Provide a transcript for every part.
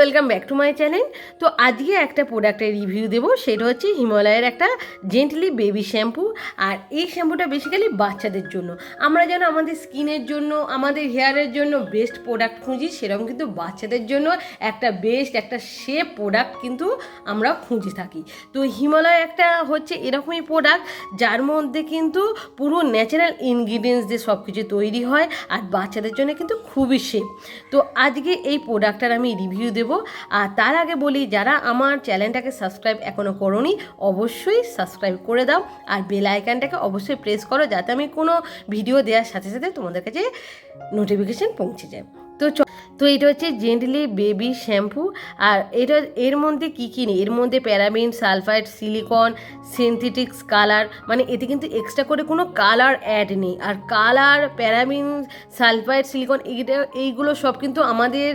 Welcome back to my channel. তো আজকে একটা প্রোডাক্টের রিভিউ দেবো, সেটা হচ্ছে হিমালয়ের একটা জেন্টলি বেবি শ্যাম্পু। আর এই শ্যাম্পুটা বেসিক্যালি বাচ্চাদের জন্য। আমরা যেন আমাদের স্কিনের জন্য, আমাদের হেয়ারের জন্য বেস্ট প্রোডাক্ট খুঁজি, সেরকম কিন্তু বাচ্চাদের জন্য একটা বেস্ট, একটা সেফ প্রোডাক্ট কিন্তু আমরা খুঁজে থাকি। তো হিমালয় একটা হচ্ছে এরকমই প্রোডাক্ট যার মধ্যে কিন্তু পুরো ন্যাচারাল ইনগ্রিডিয়েন্টস দিয়ে সব কিছু তৈরি হয়, আর বাচ্চাদের জন্য কিন্তু খুবই সেফ। তো আজকে এই প্রোডাক্টটার আমি রিভিউ দেবো। আর তার আগে বলি, যারা আমার চ্যানেলটাকে সাবস্ক্রাইব এখনও করোনি অবশ্যই সাবস্ক্রাইব করে দাও, আর বেল আইকনটাকে অবশ্যই প্রেস করো যাতে আমি কোনো ভিডিও দেওয়ার সাথে সাথে তোমাদের কাছে নোটিফিকেশান পৌঁছে যায়। তো এটা হচ্ছে জেন্টলি বেবি শ্যাম্পু। আর এটা এর মধ্যে কী কী নেই, এর মধ্যে paraben, sulphide, silicon, synthetics colour, মানে এতে কিন্তু এক্সট্রা করে কোনো কালার অ্যাড নেই। আর কালার, প্যারাবিন, সালফাইড, সিলিকন এইগুলো সব কিন্তু আমাদের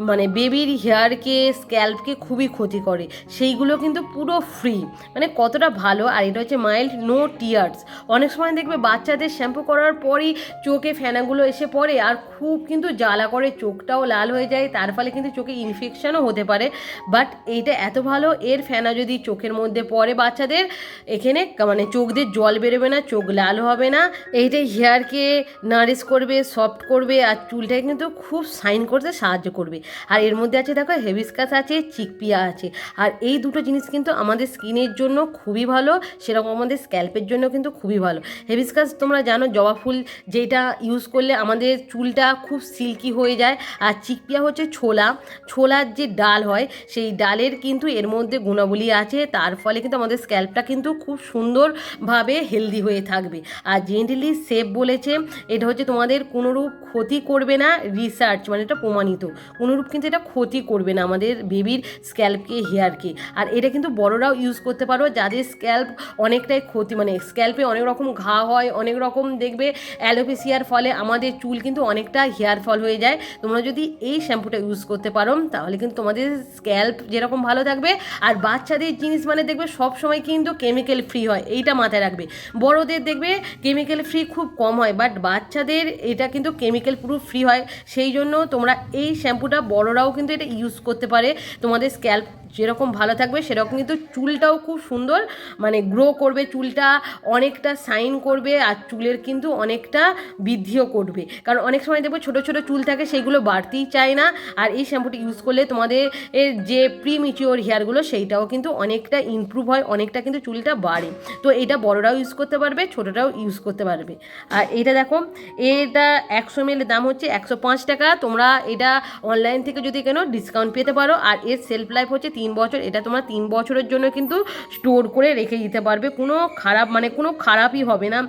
মানে বেবির হেয়ারকে, স্ক্যাল্পকে খুবই ক্ষতি করে, সেইগুলো কিন্তু পুরো ফ্রি। মানে কতটা ভালো। আর এটা হচ্ছে মাইল্ড, নো টিয়ার্স। অনেক সময় দেখবে বাচ্চাদের শ্যাম্পু করার পরই চোখে ফেনাগুলো এসে পড়ে, আর খুব কিন্তু জ্বালা করে, চোখটাও লাল হয়ে যায়, তার ফলে কিন্তু চোখে ইনফেকশনও হতে পারে। বাট এইটা এত ভালো, এর ফেনা যদি চোখের মধ্যে পড়ে বাচ্চাদের, এখানে মানে চোখ দিয়ে জল বেরোবে না, চোখ লাল হবে না। এইটাই হেয়ারকে নারিশ করবে, সফট করবে, আর চুলটাকে কিন্তু খুব শাইন করতে সাহায্য করবে। আর এর মধ্যে আছে দেখো হিবিস্কাস আছে, চিকপিয়া আছে। আর এই দুটো জিনিস কিন্তু আমাদের স্কিনের জন্য খুবই ভালো, সেরকম আমাদের স্ক্যাল্পের জন্য কিন্তু খুবই ভালো। হিবিস্কাস তোমরা জানো, জবা ফুল, যেটা ইউজ করলে আমাদের চুলটা খুব সিল্কি হয়ে যায়। আর চিকপিয়া হচ্ছে ছোলার যে ডাল হয়, সেই ডালের কিন্তু এর মধ্যে গুণাবলী আছে, তার ফলে কিন্তু আমাদের স্ক্যাল্পটা কিন্তু খুব সুন্দরভাবে হেলদি হয়ে থাকবে। আর জেন্টলি সেফ বলেছে, এটা হচ্ছে তোমাদের কোনোরূপ ক্ষতি করবে না, রিসার্চ মানে এটা প্রমাণিত, কোনোরূপ কিন্তু এটা ক্ষতি করবে না আমাদের বেবির স্ক্যাল্পকে, হেয়ারকে। আর এটা কিন্তু বড়রাও ইউজ করতে পারো, যাদের স্ক্যাল্প অনেকটাই ক্ষতি, মানে স্ক্যাল্পে অনেক রকম ঘা হয়, অনেক রকম দেখবে অ্যালোপেসিয়ার ফলে আমাদের চুল কিন্তু অনেকটা হেয়ার ফল হয়ে যায়। তোমরা যদি এই শ্যাম্পুটা ইউজ করতে পারো তাহলে কিন্তু তোমাদের স্ক্যাল্প যেরকম ভালো থাকবে। আর বাচ্চাদের জিনিস মানে দেখবে সব সময় কিন্তু কেমিক্যাল ফ্রি হয়, এইটা মাথায় রাখবে। বড়দের দেখবে কেমিক্যাল ফ্রি খুব কম হয়, বাট বাচ্চাদের এটা কিন্তু কেমিক্যাল পুরো ফ্রি হয়। সেই জন্য তোমরা এই শ্যাম্পুটা বড়রাও কিন্তু এটা ইউজ করতে পারে। তোমাদের স্ক্যাল্প যেরকম ভালো থাকবে সেরকম কিন্তু চুলটাও খুব সুন্দর মানে গ্রো করবে, চুলটা অনেকটা শাইন করবে, আর চুলের কিন্তু অনেকটা বৃদ্ধিও করবে। কারণ অনেক সময় দেখবে ছোটো ছোটো চুল থাকে, সেইগুলো বাড়তেই চায় না। আর এই শ্যাম্পুটি ইউজ করলে তোমাদের যে প্রিমিচিওর হেয়ারগুলো সেইটাও কিন্তু অনেকটা ইমপ্রুভ হয়, অনেকটা কিন্তু চুলটা বাড়ে। তো এটা বড়রাও ইউজ করতে পারবে, ছোটোটাও ইউজ করতে পারবে। আর এটা দেখো, এটা 100 ml দাম হচ্ছে 105 টাকা। তোমরা এটা অনলাইন থেকে যদি কেন ডিসকাউন্ট পেতে পারো। আর এর সেলফ লাইফ হচ্ছে 3 বছর। এটা তোমরা 3 বছরের জন্য কিন্তু স্টোর করে রেখে দিতে পারবে, কোনো খারাপ মানে কোনো খারাপই হবে না।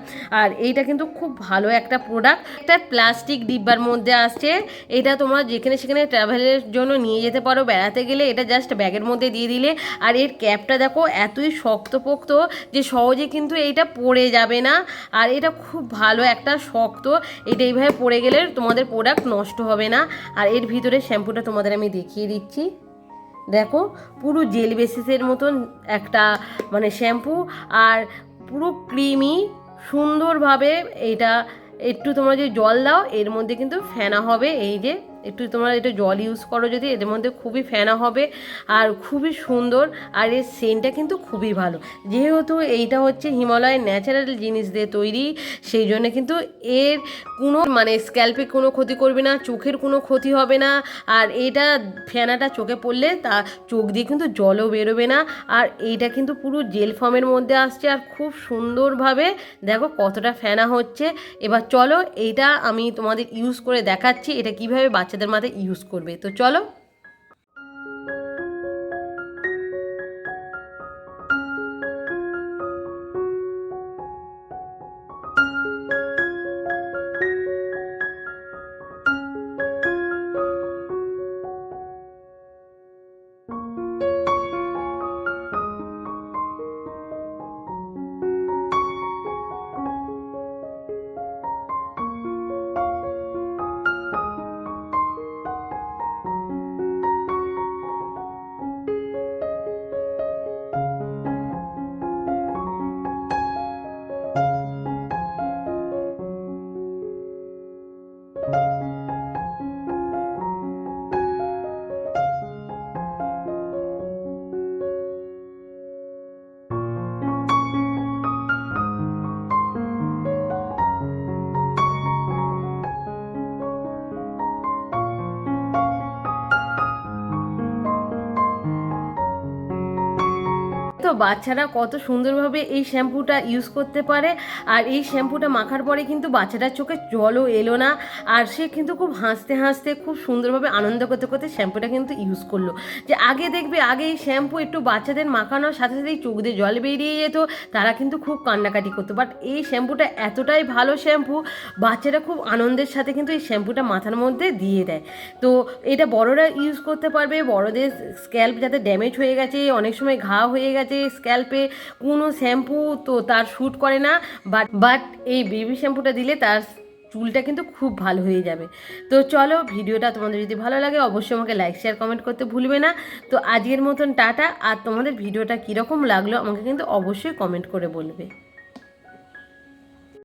আর এইটা কিন্তু খুব ভালো একটা প্রোডাক্ট। একটা প্লাস্টিক ডিব্বার মধ্যে আসছে, এটা তোমরা যেখানে সেখানে ট্রাভেলের জন্য নিয়ে যেতে পারো, বেড়াতে গেলে এটা জাস্ট ব্যাগের মধ্যে দিয়ে দিলে। আর এর ক্যাপটা দেখো এতই শক্তপোক্ত যে সহজে কিন্তু এইটা পড়ে যাবে না। আর এটা খুব ভালো একটা শক্ত, এটা এইভাবে পড়ে গেলে তোমাদের প্রোডাক্ট নষ্ট হবে না। আর এর ভিতরে শ্যাম্পুটা তোমাদের আমি দেখিয়ে দিচ্ছি, দেখো পুরো জেল বেসিসের মতন একটা মানে শ্যাম্পু, আর পুরো ক্রিমি সুন্দরভাবে। এইটা একটু তোমরা যদি জল দাও এর মধ্যে কিন্তু ফেনা হবে, এই যে একটু তোমরা এটা জল ইউজ করো যদি, এদের মধ্যে খুবই ফেনা হবে আর খুবই সুন্দর। আর এর সেন্টটা কিন্তু খুবই ভালো, যেহেতু এইটা হচ্ছে হিমালয়ের ন্যাচারাল জিনিস দিয়ে তৈরি, সেই জন্য কিন্তু এর কোনো মানে স্ক্যাল্পে কোনো ক্ষতি করবে না, চোখের কোনো ক্ষতি হবে না। আর এটা ফেনাটা চোখে পড়লে তা চোখ দিয়ে কিন্তু জলও বেরোবে না। আর এইটা কিন্তু পুরো জেল ফর্মের মধ্যে আসছে, আর খুব সুন্দরভাবে দেখো কতটা ফেনা হচ্ছে। এবার চলো এইটা আমি তোমাদের ইউজ করে দেখাচ্ছি, এটা কিভাবে বাচ্চাদের মাথায় ইউজ করবে। তো চলো। বাচ্চারা কত সুন্দরভাবে এই শ্যাম্পুটা ইউজ করতে পারে। আর এই শ্যাম্পুটা মাখার পরে কিন্তু বাচ্চাটার চোখে জলও এলো না, আর সে কিন্তু খুব হাসতে হাসতে খুব সুন্দরভাবে আনন্দ করতে করতে শ্যাম্পুটা কিন্তু ইউজ করলো। যে আগে দেখবে, আগে এই শ্যাম্পু একটু বাচ্চাদের মাখানোর সাথে সাথেই চোখ দিয়ে জল বেরিয়ে যেত, তারা কিন্তু খুব কান্নাকাটি করতো। বাট এই শ্যাম্পুটা এতটাই ভালো শ্যাম্পু, বাচ্চারা খুব আনন্দের সাথে কিন্তু এই শ্যাম্পুটা মাথার মধ্যে দিয়ে দেয়। তো এটা বড়রা ইউজ করতে পারবে। বড়দের স্ক্যাল্প যাতে ড্যামেজ হয়ে গেছে, অনেক সময় ঘা হয়ে গেছে স্ক্যাল্পে, কোনো শ্যাম্পু তো তার শ্যুট করে না, বাট এই বেবি শ্যাম্পুটা দিলে তার চুলটা কিন্তু খুব ভালো হয়ে যাবে। তো চলো, ভিডিওটা তোমাদের যদি ভালো লাগে অবশ্যই আমাকে লাইক শেয়ার কমেন্ট করতে ভুলবে না। তো আজকের মতন টাটা। আর তোমাদের ভিডিওটা কীরকম লাগলো আমাকে কিন্তু অবশ্যই কমেন্ট করে বলবে।